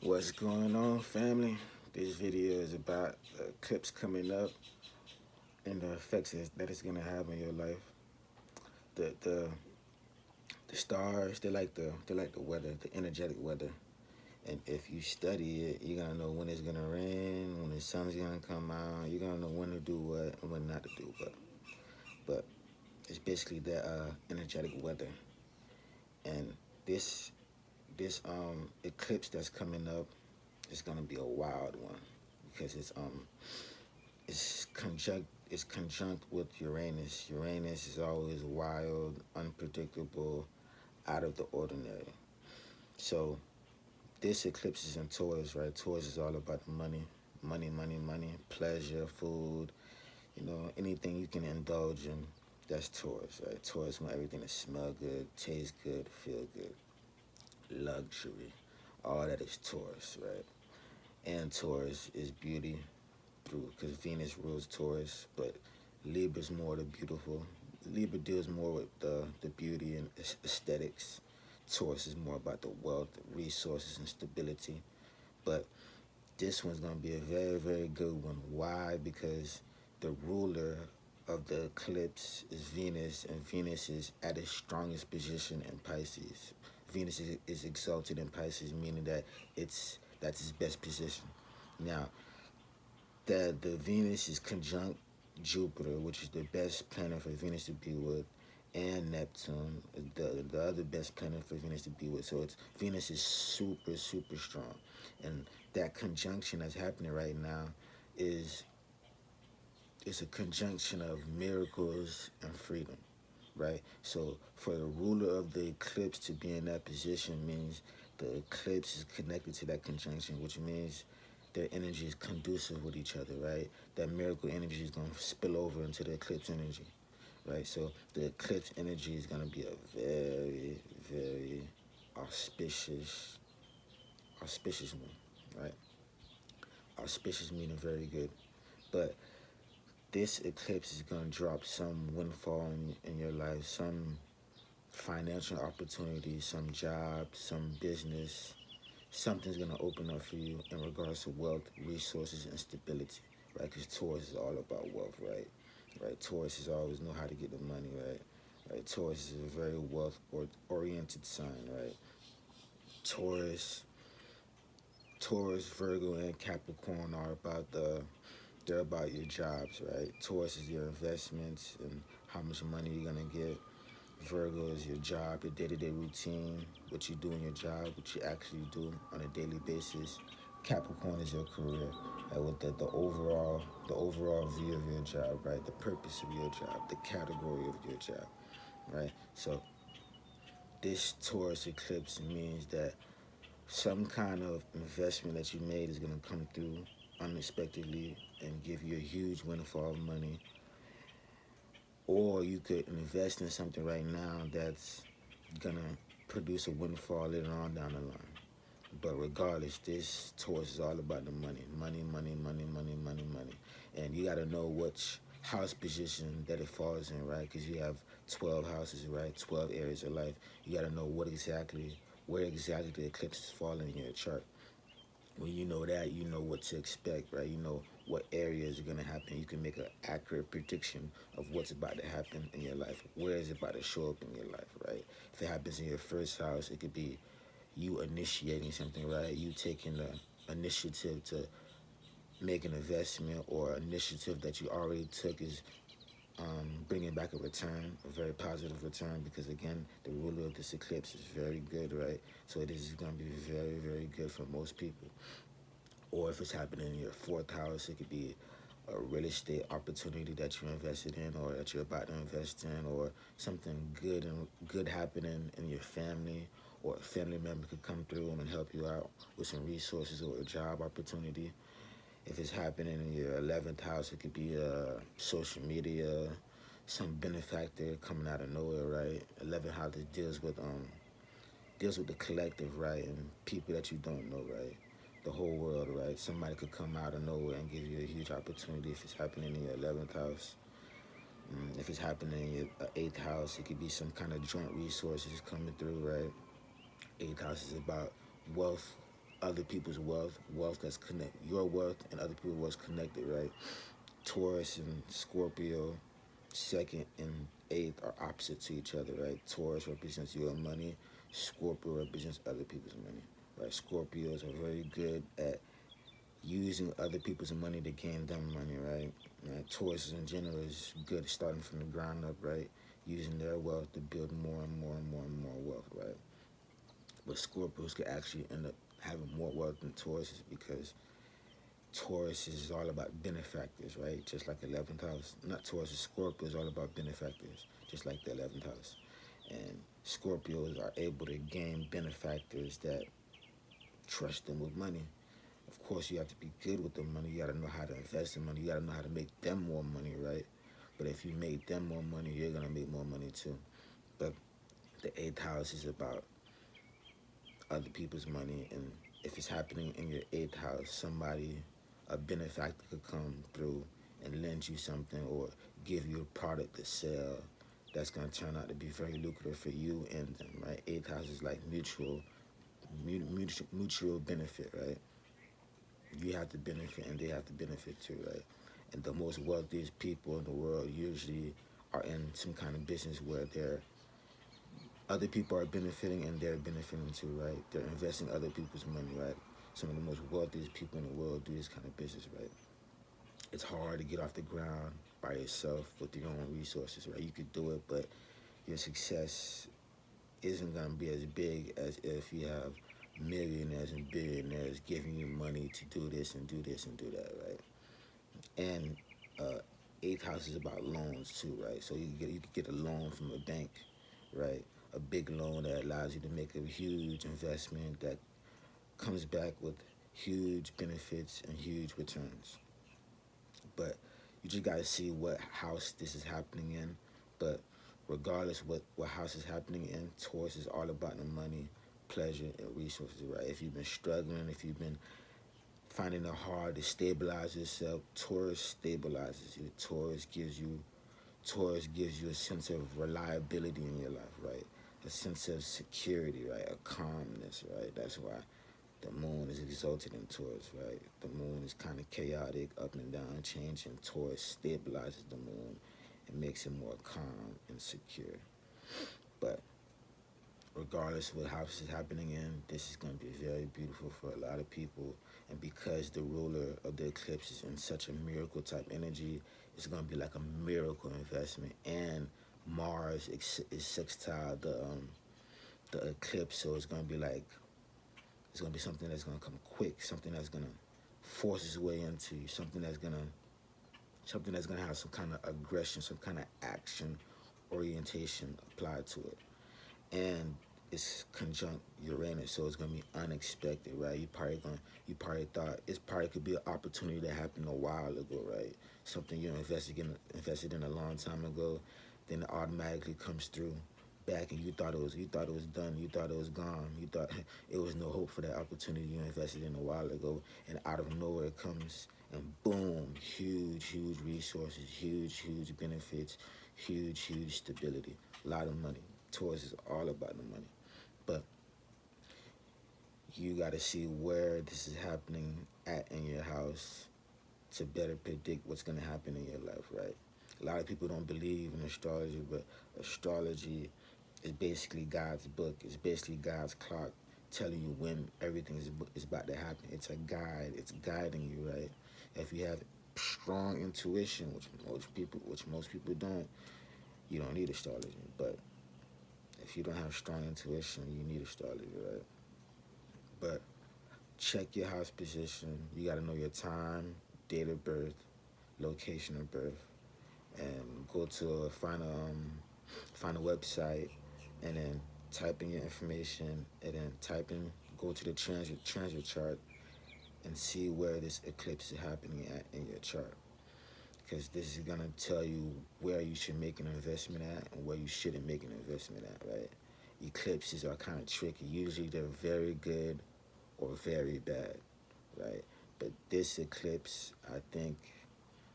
What's going on, family? This video is about the eclipse coming up and the effects that it's gonna have on your life. The the the stars, they like the weather, the energetic weather. And if you study it, you're gonna know when it's gonna rain, when the sun's gonna come out. You're gonna know when to do what and when not to do what. But it's basically the energetic weather. And this this eclipse that's coming up is gonna be a wild one because it's conjunct with Uranus. Uranus is always wild, unpredictable, out of the ordinary. So this eclipse is in Taurus, right? Taurus is all about money, money, money, money, pleasure, food. Anything you can indulge in. That's Taurus, right? Taurus want everything to smell good, taste good, feel good, luxury. All that is Taurus, right? And Taurus is beauty, through because Venus rules Taurus, but Libra's more the beautiful. Libra deals more with the beauty and aesthetics. Taurus is more about the wealth, resources, and stability. But this one's gonna be a very, very good one. Why? Because the ruler of the eclipse is Venus, and Venus is at its strongest position in Pisces. Venus is exalted in Pisces, meaning that that's its best position. Now, the Venus is conjunct Jupiter, which is the best planet for Venus to be with, and Neptune, the other best planet for Venus to be with. So it's Venus is super super strong, and that conjunction that's happening right now is it's a conjunction of miracles and freedom, right? So for the ruler of the eclipse to be in that position means the eclipse is connected to that conjunction, which means their energy is conducive with each other, right? That miracle energy is going to spill over into the eclipse energy, right? So the eclipse energy is going to be a very, very auspicious, auspicious one, right? Auspicious meaning very good. But this eclipse is going to drop some windfall in your life, some financial opportunities, some job, some business. Something's going to open up for you in regards to wealth, resources, and stability, right? Because Taurus is all about wealth, right? Right. Taurus is always know how to get the money, right? Right. Taurus is a very wealth oriented sign, right? Taurus, Taurus, Virgo, and Capricorn are about they're about your jobs, right? Taurus is your investments and how much money you're gonna get. Virgo is your job, your day-to-day routine, what you do in your job, what you actually do on a daily basis. Capricorn is your career, right? With the overall view of your job, right? The purpose of your job, the category of your job, right? So this Taurus eclipse means that some kind of investment that you made is gonna come through unexpectedly and give you a huge windfall of money, or you could invest in something right now that's gonna produce a windfall later on down the line. But regardless, this Taurus is all about the money, money, money, money, money, money, money, and you gotta know which house position that it falls in, right? Because you have 12 houses, right? 12 areas of life. You gotta know where exactly the eclipse is falling in your chart. When you know that, you know what to expect, right? You know what areas are going to happen. You can make an accurate prediction of what's about to happen in your life. Where is it about to show up in your life, right? If it happens in your first house, it could be you initiating something, right? You taking the initiative to make an investment, or initiative that you already took is bringing back a return, a very positive return, because again, the ruler of this eclipse is very good, right? So it is going to be very, very good for most people. Or if it's happening in your fourth house, it could be a real estate opportunity that you invested in, or that you're about to invest in, or something good happening in your family, or a family member could come through and help you out with some resources or a job opportunity. If it's happening in your 11th house, it could be social media, some benefactor coming out of nowhere, right? 11th house deals with the collective, right, and people that you don't know, right? The whole world, right? Somebody could come out of nowhere and give you a huge opportunity if it's happening in your 11th house. If it's happening in your 8th house, it could be some kind of joint resources coming through, right? 8th house is about wealth other people's wealth, wealth that's connect your wealth and other people's wealth connected, right? Taurus and Scorpio, second and eighth are opposite to each other, right? Taurus represents your money, Scorpio represents other people's money, right? Scorpios are very good at using other people's money to gain them money, right? Taurus in general is good at starting from the ground up, right? Using their wealth to build more and more and more and more wealth, right? But Scorpios could actually end up having more wealth than Taurus because Taurus is all about benefactors, right? Just like the 11th house. Not Taurus, Scorpio is all about benefactors, just like the 11th house. And Scorpios are able to gain benefactors that trust them with money. Of course, you have to be good with the money. You got to know how to invest in money. You got to know how to make them more money, right? But if you make them more money, you're going to make more money too. But the 8th house is about other people's money. And if it's happening in your 8th house, somebody, a benefactor could come through and lend you something or give you a product to sell that's going to turn out to be very lucrative for you and them, right? 8th house is like mutual benefit, right? You have to benefit and they have to benefit too, right? And the most wealthiest people in the world usually are in some kind of business where they're other people are benefiting and they're benefiting too, right? They're investing other people's money, right? Some of the most wealthiest people in the world do this kind of business, right? It's hard to get off the ground by yourself with your own resources, right? You could do it, but your success isn't going to be as big as if you have millionaires and billionaires giving you money to do this and do this and do that, right? And uh, 8th house is about loans too, right? So you could get a loan from a bank, right? A big loan that allows you to make a huge investment that comes back with huge benefits and huge returns. But you just got to see what house this is happening in. But regardless what house is happening in, Taurus is all about the money, pleasure, and resources, right? If you've been struggling, if you've been finding it hard to stabilize yourself, Taurus stabilizes you. Taurus gives you a sense of reliability in your life, right? A sense of security, right? A calmness, right? That's why the moon is exalted in Taurus, right? The moon is kind of chaotic, up and down, changing. Taurus stabilizes the moon and makes it more calm and secure. But regardless of what house is happening in, this is going to be very beautiful for a lot of people. And because the ruler of the eclipse is in such a miracle type energy, it's going to be like a miracle investment. And Mars is sextile the eclipse, so it's going to be like it's going to be something that's going to come quick, something that's going to force its way into you, something that's going to have some kind of aggression, some kind of action orientation applied to it. And it's conjunct Uranus, so it's gonna be unexpected, right? You probably thought it's probably could be an opportunity that happened a while ago, right? Something you invested in a long time ago, then it automatically comes through back, and you thought it was done, you thought it was gone, you thought it was no hope for that opportunity you invested in a while ago, and out of nowhere it comes, and boom, huge resources, huge benefits, huge stability, a lot of money. Taurus is all about the money. But you got to see where this is happening at in your house to better predict what's going to happen in your life, right? A lot of people don't believe in astrology, but astrology is basically God's book. It's basically God's clock telling you when everything is about to happen. It's a guide. It's guiding you, right? If you have strong intuition, which most people don't, you don't need astrology. But if you don't have strong intuition, you need astrology, right? But check your house position. You got to know your time, date of birth, location of birth, and go to find a website, and then type in your information, and then go to the transit chart, and see where this eclipse is happening at in your chart. Because this is gonna tell you where you should make an investment at and where you shouldn't make an investment at, right? Eclipses are kind of tricky. Usually they're very good or very bad, right? But this eclipse,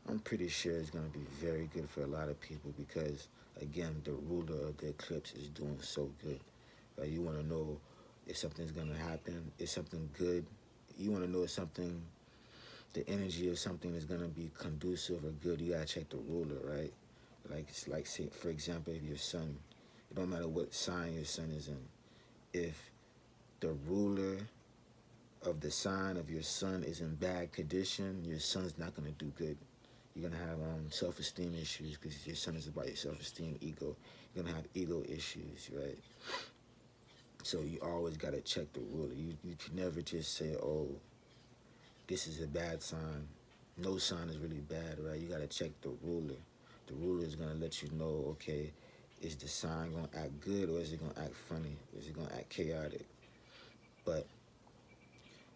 I'm pretty sure it's going to be very good for a lot of people because, again, the ruler of the eclipse is doing so good. Right? You want to know if something's going to happen, is something good you want to know if something, the energy of something is gonna be conducive or good, you gotta check the ruler, right? Like it's like, say for example, if your sun, it don't matter what sign your sun is in, if the ruler of the sign of your sun is in bad condition, your sun's not gonna do good. You're gonna have self-esteem issues because your sun is about your self-esteem, ego. You're gonna have ego issues, right? So you always gotta check the ruler. You can never just say, oh, this is a bad sign. No sign is really bad, right? You gotta check the ruler. The ruler is gonna let you know, okay, is the sign gonna act good or is it gonna act funny? Is it gonna act chaotic? But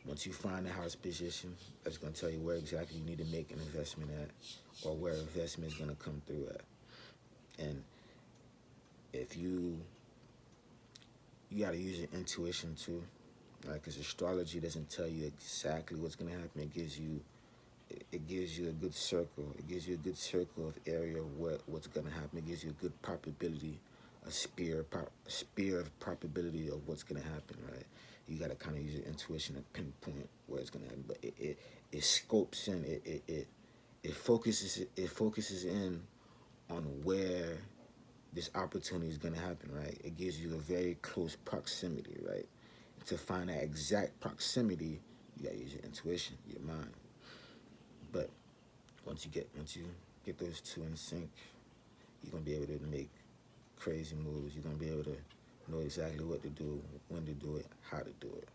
once you find the house position, that's gonna tell you where exactly you need to make an investment at, or where investment is gonna come through at. And if you gotta use your intuition too, right? Because astrology doesn't tell you exactly what's gonna happen. It gives you a good circle. It gives you a good circle of area of what's gonna happen. It gives you a good probability, a spear of probability of what's gonna happen, right? You gotta kind of use your intuition to pinpoint where it's gonna happen. But it scopes in. It focuses in on where this opportunity is gonna happen, right? It gives you a very close proximity, right? To find that exact proximity, you gotta use your intuition, your mind. But once you get those two in sync, you're gonna be able to make crazy moves. You're gonna be able to know exactly what to do, when to do it, how to do it.